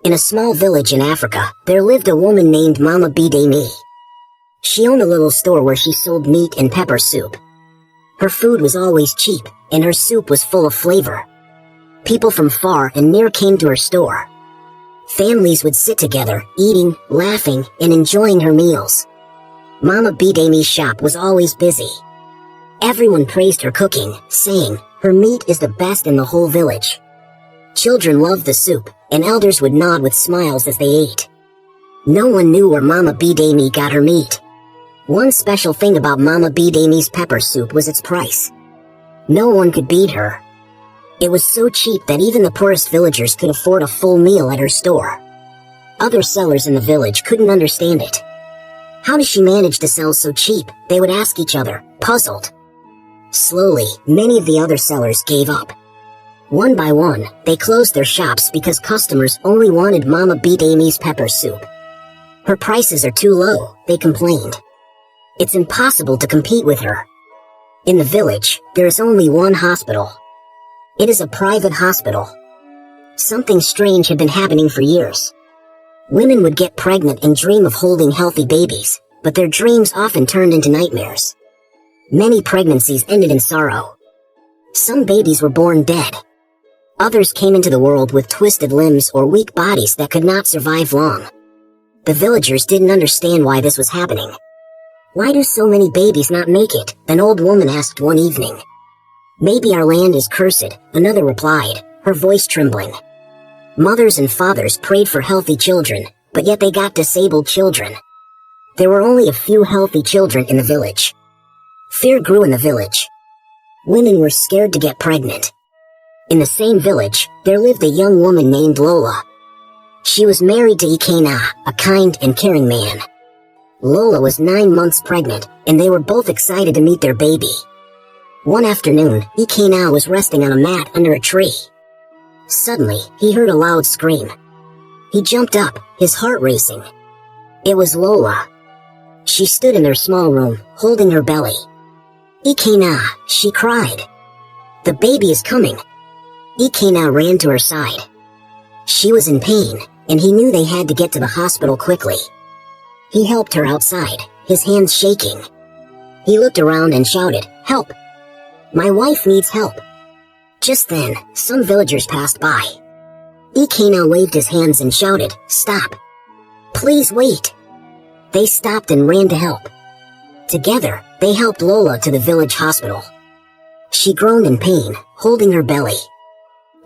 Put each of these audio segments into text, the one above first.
In a small village in Africa, there lived a woman named Mama Bidemi. She owned a little store where she sold meat and pepper soup. Her food was always cheap, and her soup was full of flavor. People from far and near came to her store. Families would sit together, eating, laughing, and enjoying her meals. Mama Bidemi's shop was always busy. Everyone praised her cooking, saying, "Her meat is the best in the whole village." Children loved the soup, and elders would nod with smiles as they ate. No one knew where Mama Bidemi got her meat. One special thing about Mama Bidemi's pepper soup was its price. No one could beat her. It was so cheap that even the poorest villagers could afford a full meal at her store. Other sellers in the village couldn't understand it. How does she manage to sell so cheap? They would ask each other, puzzled. Slowly, many of the other sellers gave up. One by one, they closed their shops because customers only wanted Mama Bidemi's pepper soup. Her prices are too low, they complained. It's impossible to compete with her. In the village, there is only one hospital. It is a private hospital. Something strange had been happening for years. Women would get pregnant and dream of holding healthy babies, but their dreams often turned into nightmares. Many pregnancies ended in sorrow. Some babies were born dead. Others came into the world with twisted limbs or weak bodies that could not survive long. The villagers didn't understand why this was happening. "Why do so many babies not make it?" an old woman asked one evening. "Maybe our land is cursed," another replied, her voice trembling. Mothers and fathers prayed for healthy children, but yet they got disabled children. There were only a few healthy children in the village. Fear grew in the village. Women were scared to get pregnant. In the same village, there lived a young woman named Lola. She was married to Ikena, a kind and caring man. Lola was 9 months pregnant, and they were both excited to meet their baby. One afternoon, Ikena was resting on a mat under a tree. Suddenly, he heard a loud scream. He jumped up, his heart racing. It was Lola. She stood in their small room, holding her belly. "Ikena," she cried. "The baby is coming." Ikena ran to her side. She was in pain, and he knew they had to get to the hospital quickly. He helped her outside, his hands shaking. He looked around and shouted, "Help! My wife needs help." Just then, some villagers passed by. Ikena waved his hands and shouted, "Stop! Please wait!" They stopped and ran to help. Together, they helped Lola to the village hospital. She groaned in pain, holding her belly.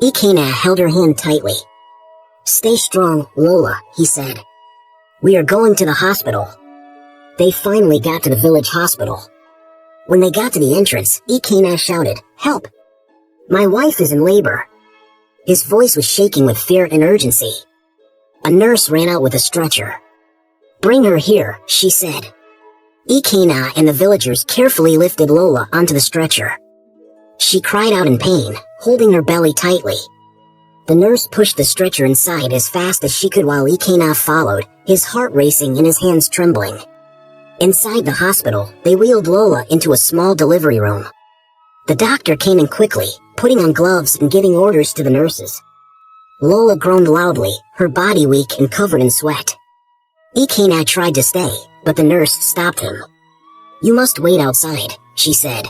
Ikena held her hand tightly. "Stay strong, Lola," he said. "We are going to the hospital." They finally got to the village hospital. When they got to the entrance, Ikena shouted, "Help! My wife is in labor." His voice was shaking with fear and urgency. A nurse ran out with a stretcher. "Bring her here," she said. Ikena and the villagers carefully lifted Lola onto the stretcher. She cried out in pain, holding her belly tightly. The nurse pushed the stretcher inside as fast as she could while Ikena followed, his heart racing and his hands trembling. Inside the hospital, they wheeled Lola into a small delivery room. The doctor came in quickly, putting on gloves and giving orders to the nurses. Lola groaned loudly, her body weak and covered in sweat. Ikena tried to stay, but the nurse stopped him. "You must wait outside," she said.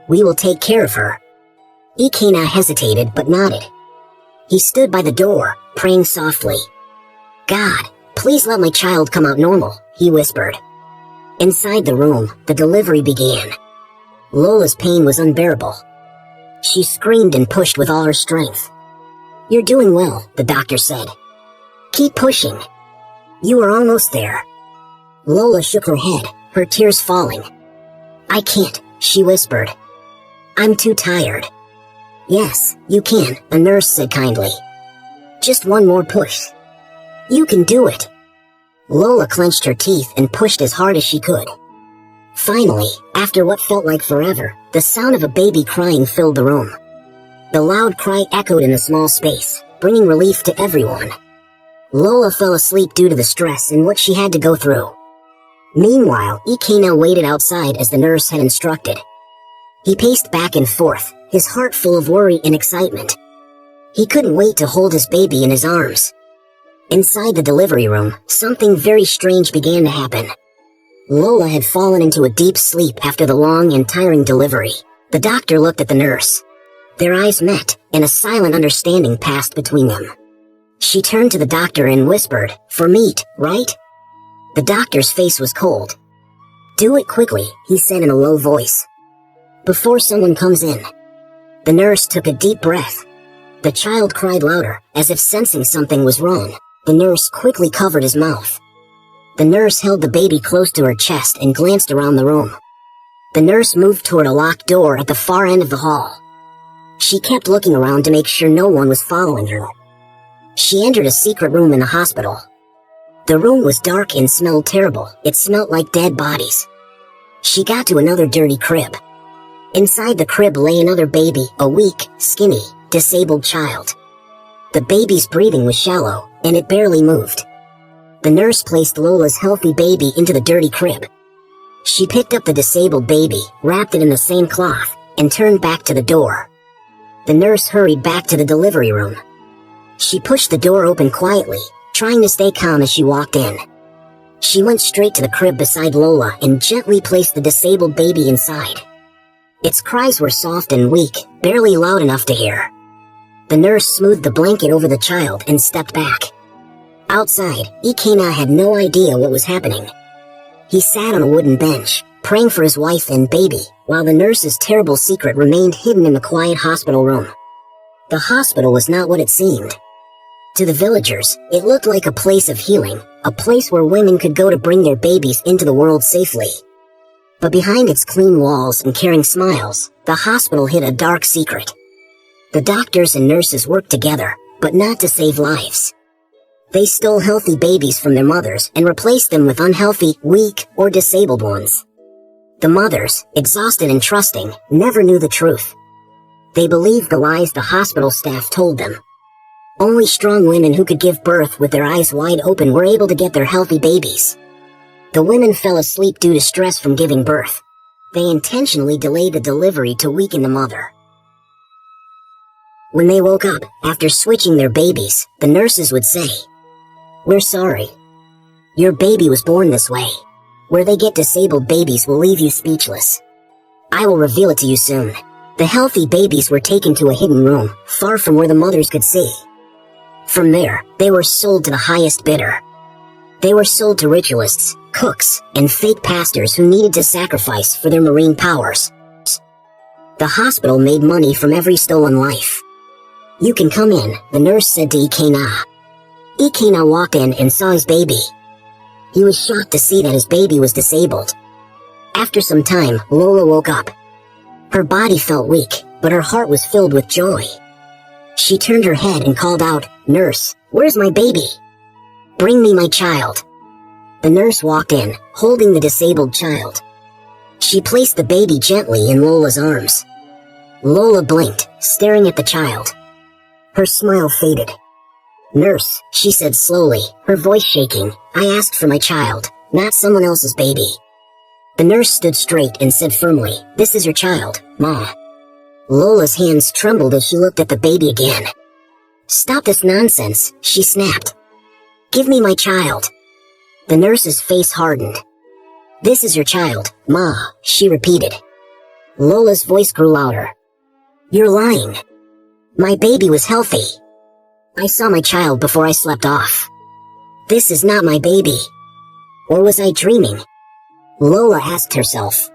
"We will take care of her." Ikena hesitated but nodded. He stood by the door, praying softly. "God, please let my child come out normal," he whispered. Inside the room, the delivery began. Lola's pain was unbearable. She screamed and pushed with all her strength. "You're doing well," the doctor said. "Keep pushing. You are almost there." Lola shook her head, her tears falling. "I can't," she whispered. "I'm too tired." "Yes, you can," a nurse said kindly. "Just one more push. You can do it." Lola clenched her teeth and pushed as hard as she could. Finally, after what felt like forever, the sound of a baby crying filled the room. The loud cry echoed in the small space, bringing relief to everyone. Lola fell asleep due to the stress and what she had to go through. Meanwhile, Ikena waited outside as the nurse had instructed. He paced back and forth, his heart full of worry and excitement. He couldn't wait to hold his baby in his arms. Inside the delivery room, something very strange began to happen. Lola had fallen into a deep sleep after the long and tiring delivery. The doctor looked at the nurse. Their eyes met, and a silent understanding passed between them. She turned to the doctor and whispered, "For meat, right?" The doctor's face was cold. "Do it quickly," he said in a low voice. "Before someone comes in." The nurse took a deep breath. The child cried louder, as if sensing something was wrong. The nurse quickly covered his mouth. The nurse held the baby close to her chest and glanced around the room. The nurse moved toward a locked door at the far end of the hall. She kept looking around to make sure no one was following her. She entered a secret room in the hospital. The room was dark and smelled terrible. It smelled like dead bodies. She got to another dirty crib. Inside the crib lay another baby, a weak, skinny, disabled child. The baby's breathing was shallow, and it barely moved. The nurse placed Lola's healthy baby into the dirty crib. She picked up the disabled baby, wrapped it in the same cloth, and turned back to the door. The nurse hurried back to the delivery room. She pushed the door open quietly, trying to stay calm as she walked in. She went straight to the crib beside Lola and gently placed the disabled baby inside. Its cries were soft and weak, barely loud enough to hear. The nurse smoothed the blanket over the child and stepped back. Outside, Ikena had no idea what was happening. He sat on a wooden bench, praying for his wife and baby, while the nurse's terrible secret remained hidden in the quiet hospital room. The hospital was not what it seemed. To the villagers, it looked like a place of healing, a place where women could go to bring their babies into the world safely. But behind its clean walls and caring smiles, the hospital hid a dark secret. The doctors and nurses worked together, but not to save lives. They stole healthy babies from their mothers and replaced them with unhealthy, weak, or disabled ones. The mothers, exhausted and trusting, never knew the truth. They believed the lies the hospital staff told them. Only strong women who could give birth with their eyes wide open were able to get their healthy babies. The women fell asleep due to stress from giving birth. They intentionally delayed the delivery to weaken the mother. When they woke up, after switching their babies, the nurses would say, "We're sorry. Your baby was born this way. Where they get disabled babies will leave you speechless. I will reveal it to you soon." The healthy babies were taken to a hidden room, far from where the mothers could see. From there, they were sold to the highest bidder. They were sold to ritualists, cooks, and fake pastors who needed to sacrifice for their marine powers. The hospital made money from every stolen life. "You can come in," the nurse said to Ikena. Ikena walked in and saw his baby. He was shocked to see that his baby was disabled. After some time, Lola woke up. Her body felt weak, but her heart was filled with joy. She turned her head and called out, "Nurse, where's my baby? Bring me my child." The nurse walked in, holding the disabled child. She placed the baby gently in Lola's arms. Lola blinked, staring at the child. Her smile faded. "Nurse," she said slowly, her voice shaking, "I asked for my child, not someone else's baby." The nurse stood straight and said firmly, "This is your child, Ma." Lola's hands trembled as she looked at the baby again. "Stop this nonsense," she snapped. "Give me my child." The nurse's face hardened. "This is your child, Ma," she repeated. Lola's voice grew louder. "You're lying. My baby was healthy. I saw my child before I slept off. This is not my baby. Or was I dreaming?" Lola asked herself.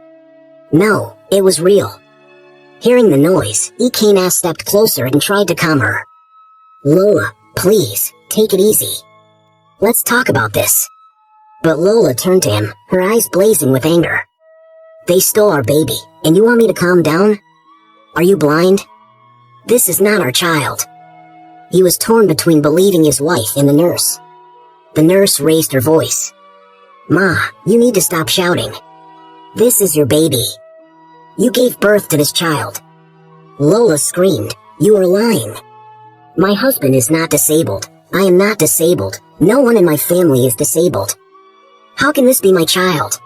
No, it was real. Hearing the noise, Ikena stepped closer and tried to calm her. "Lola, please, take it easy. Let's talk about this." But Lola turned to him, her eyes blazing with anger. "They stole our baby, and you want me to calm down? Are you blind? This is not our child." He was torn between believing his wife and the nurse. The nurse raised her voice. "Ma, you need to stop shouting. This is your baby. You gave birth to this child." Lola screamed, "You are lying. My husband is not disabled. I am not disabled. No one in my family is disabled. How can this be my child?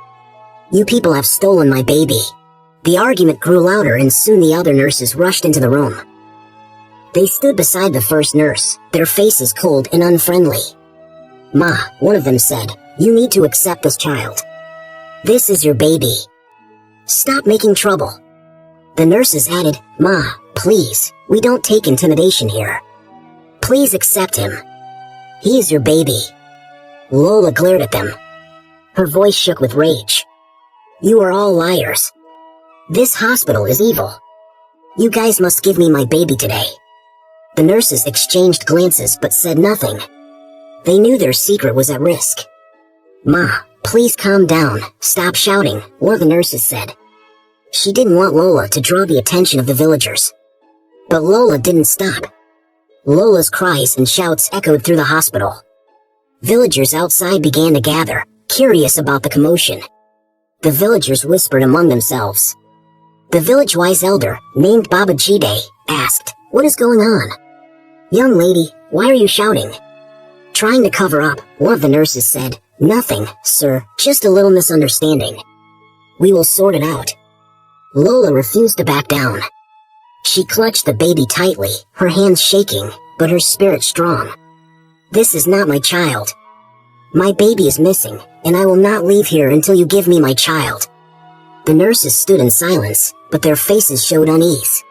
You people have stolen my baby." The argument grew louder and soon the other nurses rushed into the room. They stood beside the first nurse, their faces cold and unfriendly. "Ma," one of them said, "you need to accept this child. This is your baby. Stop making trouble." The nurses added, "Ma, please, we don't take intimidation here. Please accept him. He is your baby." Lola glared at them. Her voice shook with rage. "You are all liars. This hospital is evil. You guys must give me my baby today." The nurses exchanged glances but said nothing. They knew their secret was at risk. "Ma, please calm down, stop shouting," one of the nurses said. She didn't want Lola to draw the attention of the villagers. But Lola didn't stop. Lola's cries and shouts echoed through the hospital. Villagers outside began to gather, curious about the commotion. The villagers whispered among themselves. The village-wise elder, named Baba Jide, asked, "What is going on?" "Young lady, why are you shouting?" Trying to cover up, one of the nurses said, "Nothing, sir, just a little misunderstanding. We will sort it out." Lola refused to back down. She clutched the baby tightly, her hands shaking, but her spirit strong. "This is not my child. My baby is missing, and I will not leave here until you give me my child." The nurses stood in silence, but their faces showed unease.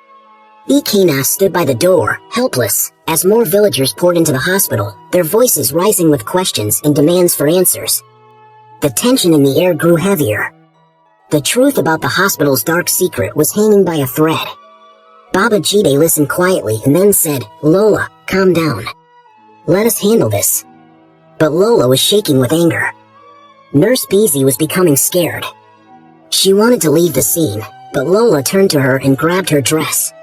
Ikina stood by the door, helpless, as more villagers poured into the hospital, their voices rising with questions and demands for answers. The tension in the air grew heavier. The truth about the hospital's dark secret was hanging by a thread. Baba Jide listened quietly and then said, "Lola, calm down. Let us handle this." But Lola was shaking with anger. Nurse Beezy was becoming scared. She wanted to leave the scene, but Lola turned to her and grabbed her dress.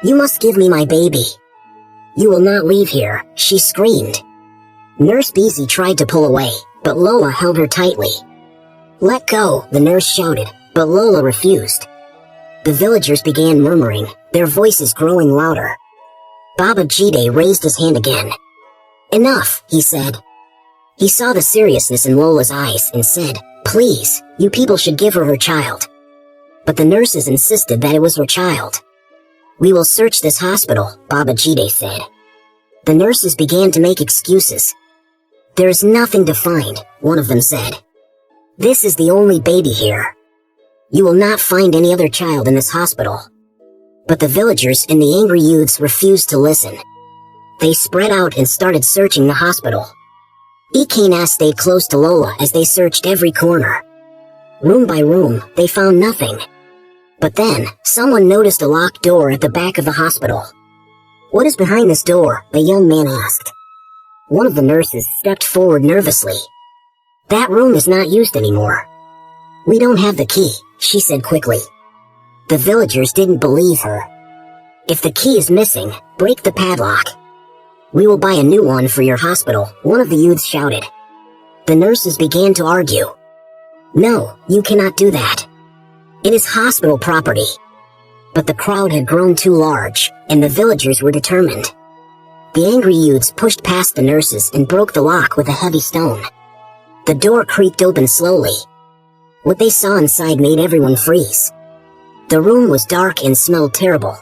"You must give me my baby. You will not leave here," she screamed. Nurse Beezy tried to pull away, but Lola held her tightly. "Let go," the nurse shouted, but Lola refused. The villagers began murmuring, their voices growing louder. Baba Jide raised his hand again. "Enough," he said. He saw the seriousness in Lola's eyes and said, "Please, you people should give her her child." But the nurses insisted that it was her child. "We will search this hospital," Baba Jide said. The nurses began to make excuses. "There is nothing to find," one of them said. "This is the only baby here. You will not find any other child in this hospital." But the villagers and the angry youths refused to listen. They spread out and started searching the hospital. Ikina stayed close to Lola as they searched every corner. Room by room, they found nothing. But then, someone noticed a locked door at the back of the hospital. "What is behind this door?" a young man asked. One of the nurses stepped forward nervously. "That room is not used anymore." "We don't have the key," she said quickly. The villagers didn't believe her. "If the key is missing, break the padlock. We will buy a new one for your hospital," one of the youths shouted. The nurses began to argue. "No, you cannot do that. It is hospital property." But the crowd had grown too large, and the villagers were determined. The angry youths pushed past the nurses and broke the lock with a heavy stone. The door creaked open slowly. What they saw inside made everyone freeze. The room was dark and smelled terrible.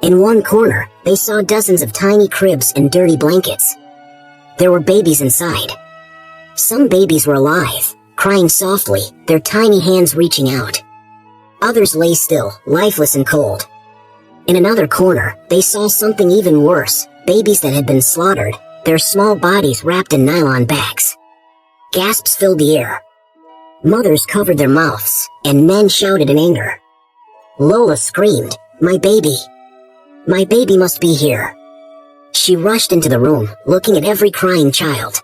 In one corner, they saw dozens of tiny cribs and dirty blankets. There were babies inside. Some babies were alive, crying softly, their tiny hands reaching out. Others lay still, lifeless and cold. In another corner, they saw something even worse, babies that had been slaughtered, their small bodies wrapped in nylon bags. Gasps filled the air. Mothers covered their mouths, and men shouted in anger. Lola screamed, "My baby! My baby must be here!" She rushed into the room, looking at every crying child.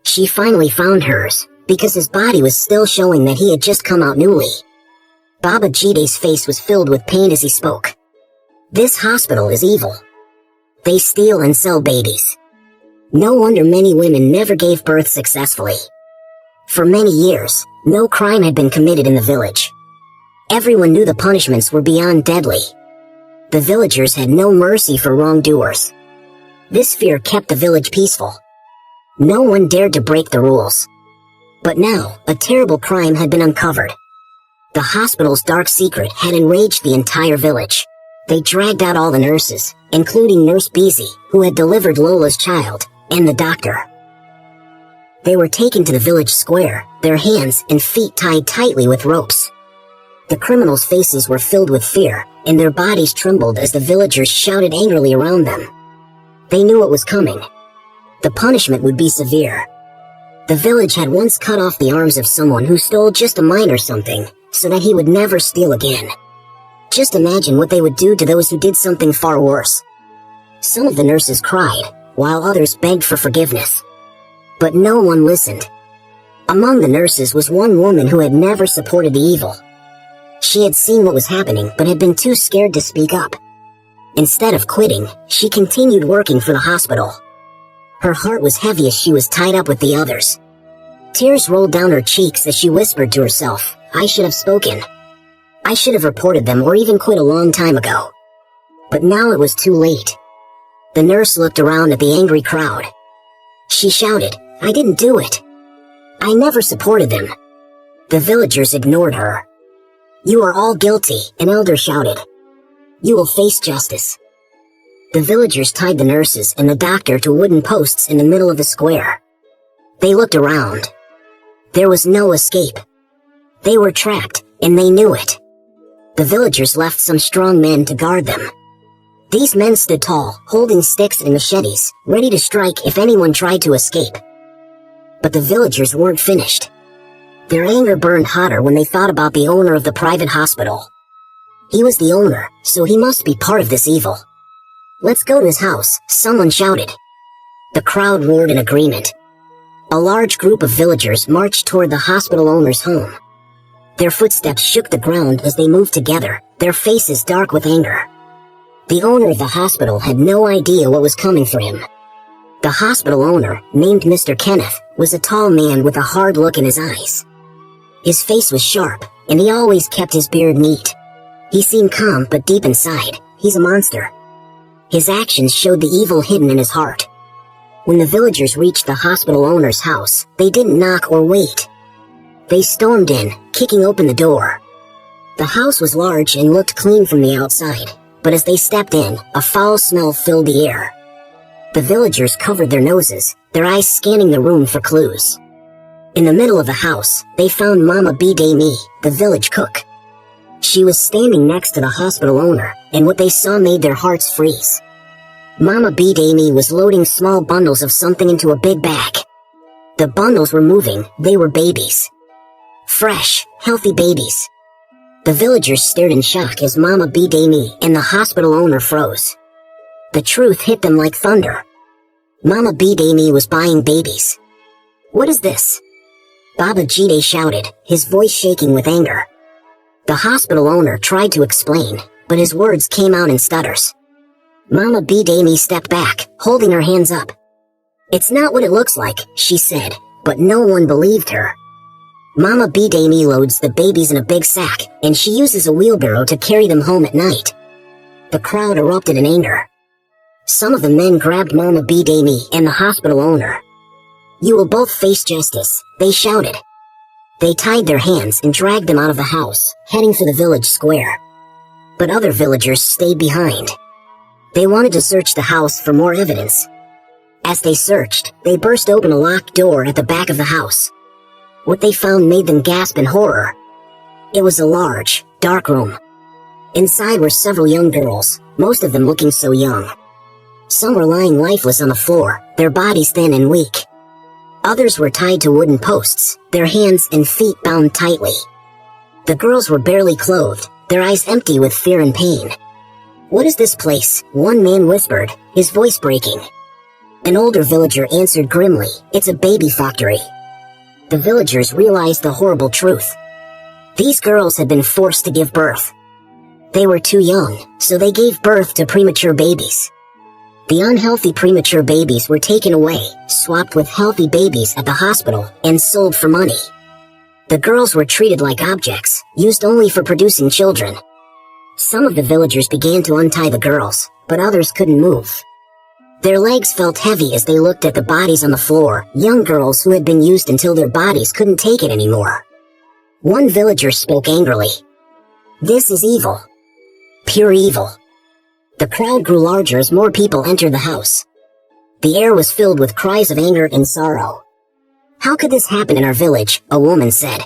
She finally found hers, because his body was still showing that he had just come out newly. Baba Jide's face was filled with pain as he spoke. "This hospital is evil. They steal and sell babies. No wonder many women never gave birth successfully. For many years, no crime had been committed in the village. Everyone knew the punishments were beyond deadly. The villagers had no mercy for wrongdoers. This fear kept the village peaceful. No one dared to break the rules. But now, a terrible crime had been uncovered. The hospital's dark secret had enraged the entire village. They dragged out all the nurses, including Nurse Beezy, who had delivered Lola's child, and the doctor. They were taken to the village square, their hands and feet tied tightly with ropes. The criminals' faces were filled with fear, and their bodies trembled as the villagers shouted angrily around them. They knew what was coming. The punishment would be severe. The village had once cut off the arms of someone who stole just a mine or something, so that he would never steal again. Just imagine what they would do to those who did something far worse. Some of the nurses cried, while others begged for forgiveness. But no one listened. Among the nurses was one woman who had never supported the evil. She had seen what was happening but had been too scared to speak up. Instead of quitting, she continued working for the hospital. Her heart was heavy as she was tied up with the others. Tears rolled down her cheeks as she whispered to herself, "I should have spoken. I should have reported them or even quit a long time ago." But now it was too late. The nurse looked around at the angry crowd. She shouted, "I didn't do it. I never supported them." The villagers ignored her. "You are all guilty," an elder shouted. "You will face justice." The villagers tied the nurses and the doctor to wooden posts in the middle of the square. They looked around. There was no escape. They were trapped, and they knew it. The villagers left some strong men to guard them. These men stood tall, holding sticks and machetes, ready to strike if anyone tried to escape. But the villagers weren't finished. Their anger burned hotter when they thought about the owner of the private hospital. He was the owner, so he must be part of this evil. "Let's go to his house," someone shouted. The crowd roared in agreement. A large group of villagers marched toward the hospital owner's home. Their footsteps shook the ground as they moved together, their faces dark with anger. The owner of the hospital had no idea what was coming for him. The hospital owner, named Mr. Kenneth, was a tall man with a hard look in his eyes. His face was sharp, and he always kept his beard neat. He seemed calm, but deep inside, he's a monster. His actions showed the evil hidden in his heart. When the villagers reached the hospital owner's house, they didn't knock or wait. They stormed in, kicking open the door. The house was large and looked clean from the outside, but as they stepped in, a foul smell filled the air. The villagers covered their noses, their eyes scanning the room for clues. In the middle of the house, they found Mama Bidemi, the village cook. She was standing next to the hospital owner, and what they saw made their hearts freeze. Mama Bidemi was loading small bundles of something into a big bag. The bundles were moving, they were babies. Fresh, healthy babies. The villagers stared in shock as Mama Bidemi and the hospital owner froze. The truth hit them like thunder. Mama Bidemi was buying babies. "What is this?" Baba Jide shouted, his voice shaking with anger. The hospital owner tried to explain, but his words came out in stutters. Mama Bidemi stepped back, holding her hands up. "It's not what it looks like," she said, but no one believed her. Mama Bidemi loads the babies in a big sack, and she uses a wheelbarrow to carry them home at night. The crowd erupted in anger. Some of the men grabbed Mama Bidemi and the hospital owner. "You will both face justice," they shouted. They tied their hands and dragged them out of the house, heading for the village square. But other villagers stayed behind. They wanted to search the house for more evidence. As they searched, they burst open a locked door at the back of the house. What they found made them gasp in horror. It was a large, dark room. Inside were several young girls, most of them looking so young. Some were lying lifeless on the floor, their bodies thin and weak. Others were tied to wooden posts, their hands and feet bound tightly. The girls were barely clothed, their eyes empty with fear and pain. "What is this place?" one man whispered, his voice breaking. An older villager answered grimly, "It's a baby factory." The villagers realized the horrible truth. These girls had been forced to give birth. They were too young, so they gave birth to premature babies. The unhealthy premature babies were taken away, swapped with healthy babies at the hospital, and sold for money. The girls were treated like objects, used only for producing children. Some of the villagers began to untie the girls, but others couldn't move. Their legs felt heavy as they looked at the bodies on the floor, young girls who had been used until their bodies couldn't take it anymore. One villager spoke angrily. "This is evil. Pure evil." The crowd grew larger as more people entered the house. The air was filled with cries of anger and sorrow. "How could this happen in our village?" a woman said.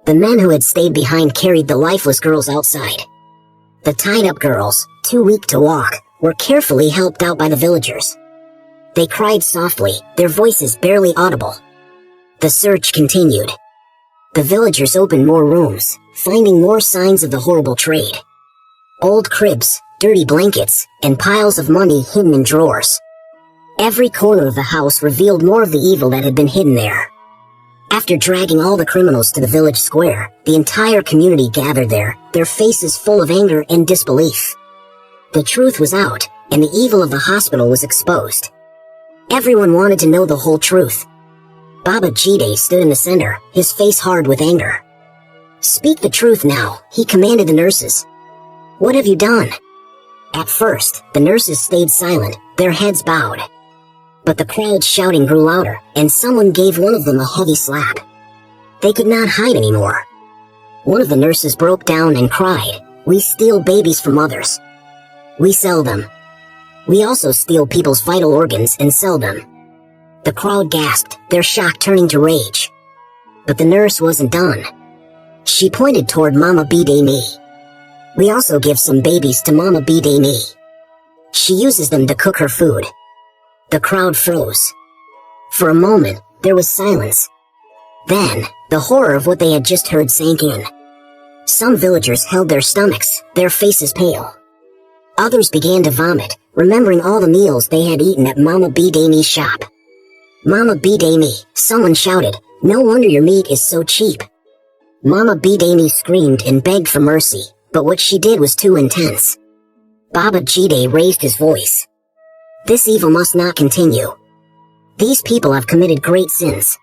The men who had stayed behind carried the lifeless girls outside. The tied-up girls, too weak to walk, were carefully helped out by the villagers. They cried softly, their voices barely audible. The search continued. The villagers opened more rooms, finding more signs of the horrible trade. Old cribs, dirty blankets, and piles of money hidden in drawers. Every corner of the house revealed more of the evil that had been hidden there. After dragging all the criminals to the village square, the entire community gathered there, their faces full of anger and disbelief. The truth was out, and the evil of the hospital was exposed. Everyone wanted to know the whole truth. Baba Jide stood in the center, his face hard with anger. "Speak the truth now," he commanded the nurses. "What have you done?" At first, the nurses stayed silent, their heads bowed. But the crowd's shouting grew louder, and someone gave one of them a heavy slap. They could not hide anymore. One of the nurses broke down and cried, "We steal babies from others. We sell them. We also steal people's vital organs and sell them." The crowd gasped, their shock turning to rage. But the nurse wasn't done. She pointed toward Mama Bidemi. "We also give some babies to Mama Bidemi. She uses them to cook her food." The crowd froze. For a moment, there was silence. Then, the horror of what they had just heard sank in. Some villagers held their stomachs, their faces pale. Others began to vomit, remembering all the meals they had eaten at Mama Bidemi's shop. "Mama Bidemi," someone shouted, "no wonder your meat is so cheap." Mama Bidemi screamed and begged for mercy, but what she did was too intense. Baba Jide raised his voice. "This evil must not continue. These people have committed great sins.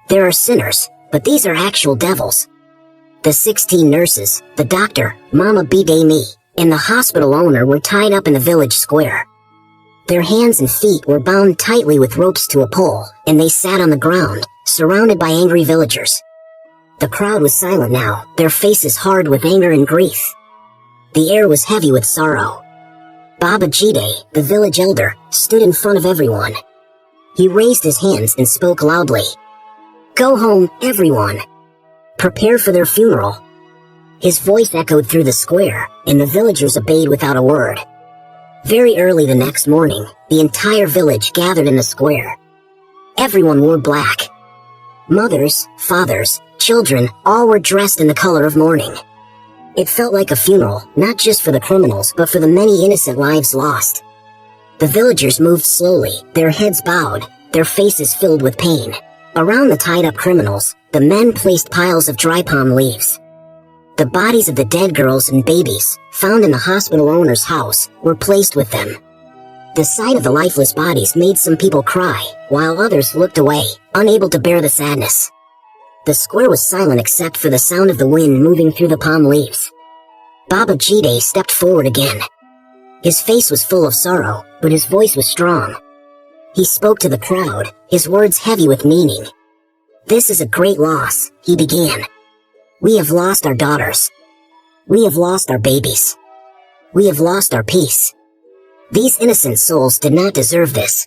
There are sinners, but these are actual devils." The 16 nurses, the doctor, Mama Bidemi, and the hospital owner were tied up in the village square. Their hands and feet were bound tightly with ropes to a pole, and they sat on the ground, surrounded by angry villagers. The crowd was silent now, their faces hard with anger and grief. The air was heavy with sorrow. Baba Jide, the village elder, stood in front of everyone. He raised his hands and spoke loudly. "Go home, everyone. Prepare for their funeral." His voice echoed through the square, and the villagers obeyed without a word. Very early the next morning, the entire village gathered in the square. Everyone wore black. Mothers, fathers, children, all were dressed in the color of mourning. It felt like a funeral, not just for the criminals, but for the many innocent lives lost. The villagers moved slowly, their heads bowed, their faces filled with pain. Around the tied-up criminals, the men placed piles of dry palm leaves. The bodies of the dead girls and babies, found in the hospital owner's house, were placed with them. The sight of the lifeless bodies made some people cry, while others looked away, unable to bear the sadness. The square was silent except for the sound of the wind moving through the palm leaves. Baba Jide stepped forward again. His face was full of sorrow, but his voice was strong. He spoke to the crowd, his words heavy with meaning. "This is a great loss," he began. "We have lost our daughters. We have lost our babies. We have lost our peace. These innocent souls did not deserve this."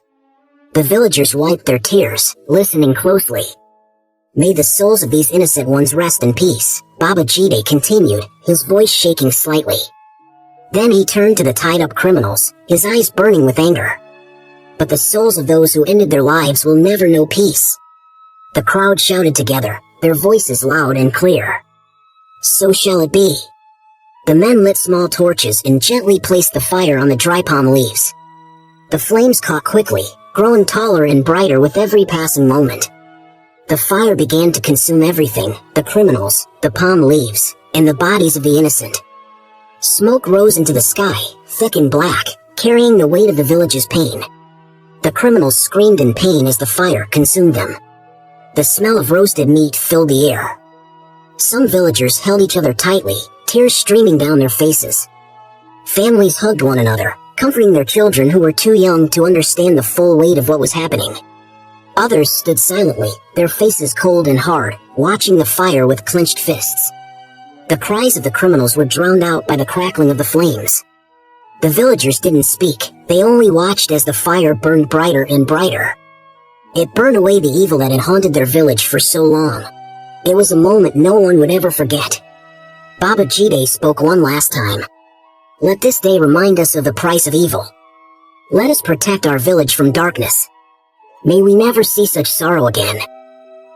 The villagers wiped their tears, listening closely. "May the souls of these innocent ones rest in peace," Baba Jide continued, his voice shaking slightly. Then he turned to the tied-up criminals, his eyes burning with anger. "But the souls of those who ended their lives will never know peace." The crowd shouted together, their voices loud and clear. "So shall it be." The men lit small torches and gently placed the fire on the dry palm leaves. The flames caught quickly, growing taller and brighter with every passing moment. The fire began to consume everything, the criminals, the palm leaves, and the bodies of the innocent. Smoke rose into the sky, thick and black, carrying the weight of the village's pain. The criminals screamed in pain as the fire consumed them. The smell of roasted meat filled the air. Some villagers held each other tightly, tears streaming down their faces. Families hugged one another, comforting their children who were too young to understand the full weight of what was happening. Others stood silently, their faces cold and hard, watching the fire with clenched fists. The cries of the criminals were drowned out by the crackling of the flames. The villagers didn't speak, they only watched as the fire burned brighter and brighter. It burned away the evil that had haunted their village for so long. It was a moment no one would ever forget. Baba Jide spoke one last time. Let this day remind us of the price of evil. Let us protect our village from darkness. May we never see such sorrow again.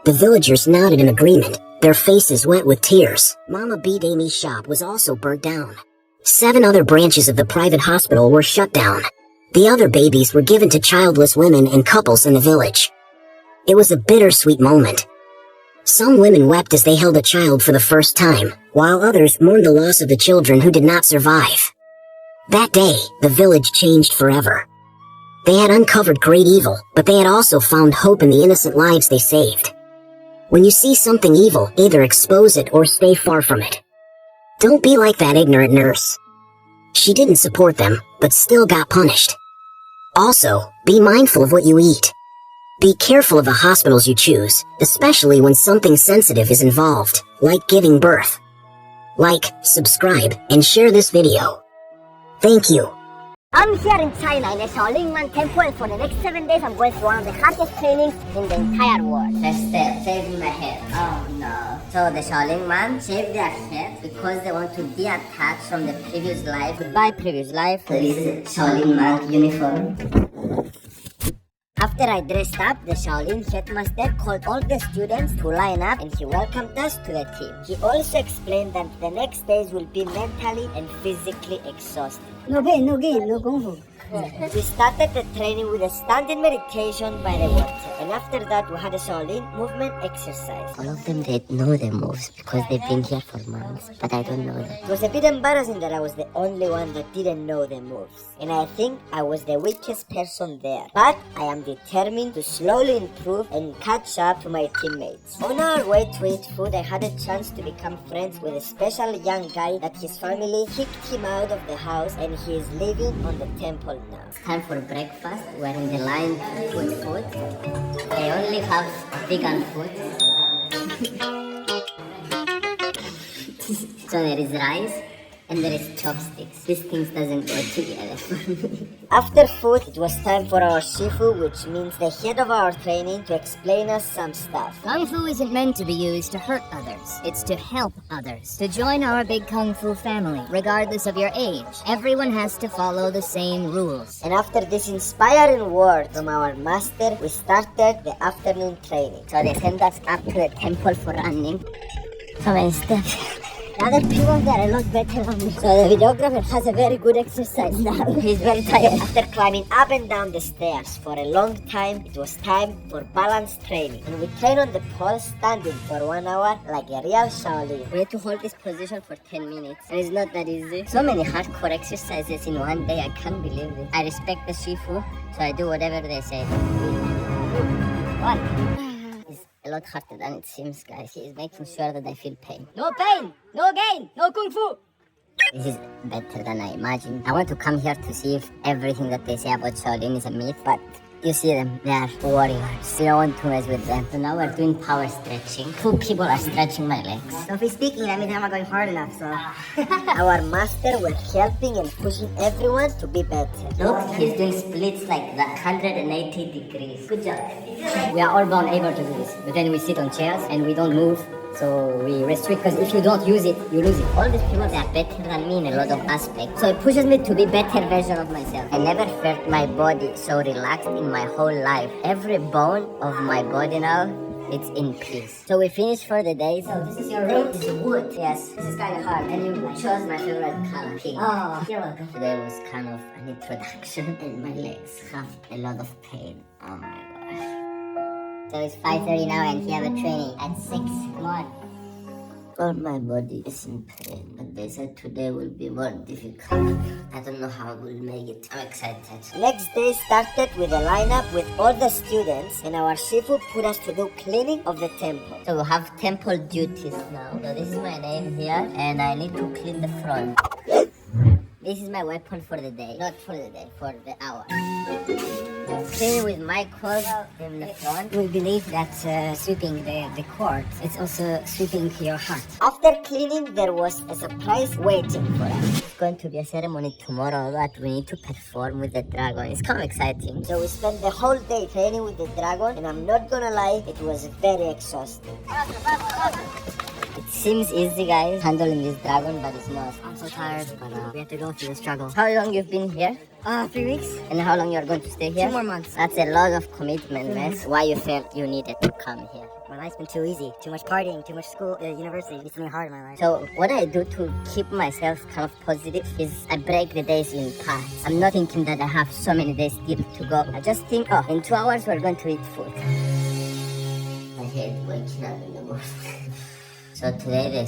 The villagers nodded in agreement, their faces wet with tears. Mama Bidemi's shop was also burnt down. 7 other branches of the private hospital were shut down. The other babies were given to childless women and couples in the village. It was a bittersweet moment. Some women wept as they held a child for the first time, while others mourned the loss of the children who did not survive. That day, the village changed forever. They had uncovered great evil, but they had also found hope in the innocent lives they saved. When you see something evil, either expose it or stay far from it. Don't be like that ignorant nurse. She didn't support them, but still got punished. Also, be mindful of what you eat. Be careful of the hospitals you choose, especially when something sensitive is involved, like giving birth. Like, subscribe, and share this video. Thank you. I'm here in China in a Shaolin temple. For the next 7 days, I'm going through one of the hardest trainings in the entire world. First step, shaving my head. Oh no. So the Shaolin man shaved their head because they want to detach from the previous life. Goodbye, previous life. So this is Shaolin monk uniform. After I dressed up, the Shaolin headmaster called all the students to line up and he welcomed us to the team. He also explained that the next days will be mentally and physically exhausting. No pain, no gain, no kung fu. We started the training with a standing meditation by the water, and after that we had a Shaolin movement exercise. All of them, they know the moves because they've been here for months, but I don't know them. It was a bit embarrassing that I was the only one that didn't know the moves, and I think I was the weakest person there. But I am determined to slowly improve and catch up to my teammates. On our way to eat food, I had a chance to become friends with a special young guy that his family kicked him out of the house, and he is living on the temple now. It's time for breakfast. We're in the line to put food. I only have vegan food. So there is rice and there is chopsticks. These things doesn't go together for me. After food, it was time for our Shifu, which means the head of our training, to explain us some stuff. Kung Fu isn't meant to be used to hurt others. It's to help others. To join our big Kung Fu family, regardless of your age. Everyone has to follow the same rules. And after this inspiring word from our master, we started the afternoon training. So they sent us up to the temple for running. So many steps. The other people, they're a lot better than me. So the videographer has a very good exercise now. He's very tired. After climbing up and down the stairs for a long time, it was time for balance training. And we train on the pole standing for 1 hour like a real Shaolin. We had to hold this position for 10 minutes. And it's not that easy. So many hardcore exercises in one day, I can't believe it. I respect the Shifu, so I do whatever they say. One. A lot harder than it seems, guys. He is making sure that I feel pain. No pain, no gain, no kung fu. This is better than I imagined. I want to come here to see if everything that they say about Shaolin is a myth, but you see them, they are warriors. You don't want to mess with them. So now we're doing power stretching. 2 people are stretching my legs. Sophie speaking, that means I'm not going hard enough, so... Our master was helping and pushing everyone to be better. Look, he's doing splits like that, 180 degrees. Good job. We are all bound able to do this, but then we sit on chairs and we don't move. So we restrict, because if you don't use it, you lose it. All these people, they are better than me in a lot of aspects. So it pushes me to be better version of myself. I never felt my body so relaxed in my whole life. Every bone of my body now, it's in peace. So we finished for the day. So this is your room. This is wood. Yes, this is kind of hard. And you chose my favorite color, pink. Oh, you're welcome. Today was kind of an introduction, and my legs have a lot of pain. Oh my gosh. So it's 5:30 now and he have a training at 6. Come on. All my body is in pain, but they said today will be more difficult. I don't know how we'll make it. I'm excited. Next day started with a lineup with all the students, and our Shifu put us to do cleaning of the temple. So we have temple duties now. So this is my name here, and I need to clean the front. This is my weapon for the day. Not for the day, for the hour. Cleaning with my clothes in the front. We believe that sweeping the court, it's also sweeping your heart. After cleaning, there was a surprise waiting for us. going to be a ceremony tomorrow that we need to perform with the dragon. It's kind of exciting. So we spent the whole day training with the dragon, and I'm not gonna lie, it was very exhausting. It seems easy, guys, handling this dragon, but it's not. I'm so tired, but we have to go through the struggle. How long you've been here? 3 weeks? And how long you're going to stay here? 2 more months. That's a lot of commitment, man. Why you felt you needed to come here? My life's been too easy. Too much partying, too much school, university. It's been hard in my life. So what I do to keep myself kind of positive is I break the days in parts. I'm not thinking that I have so many days still to go. I just think, oh, in 2 hours we're going to eat food. I hate waking up in the morning. So today they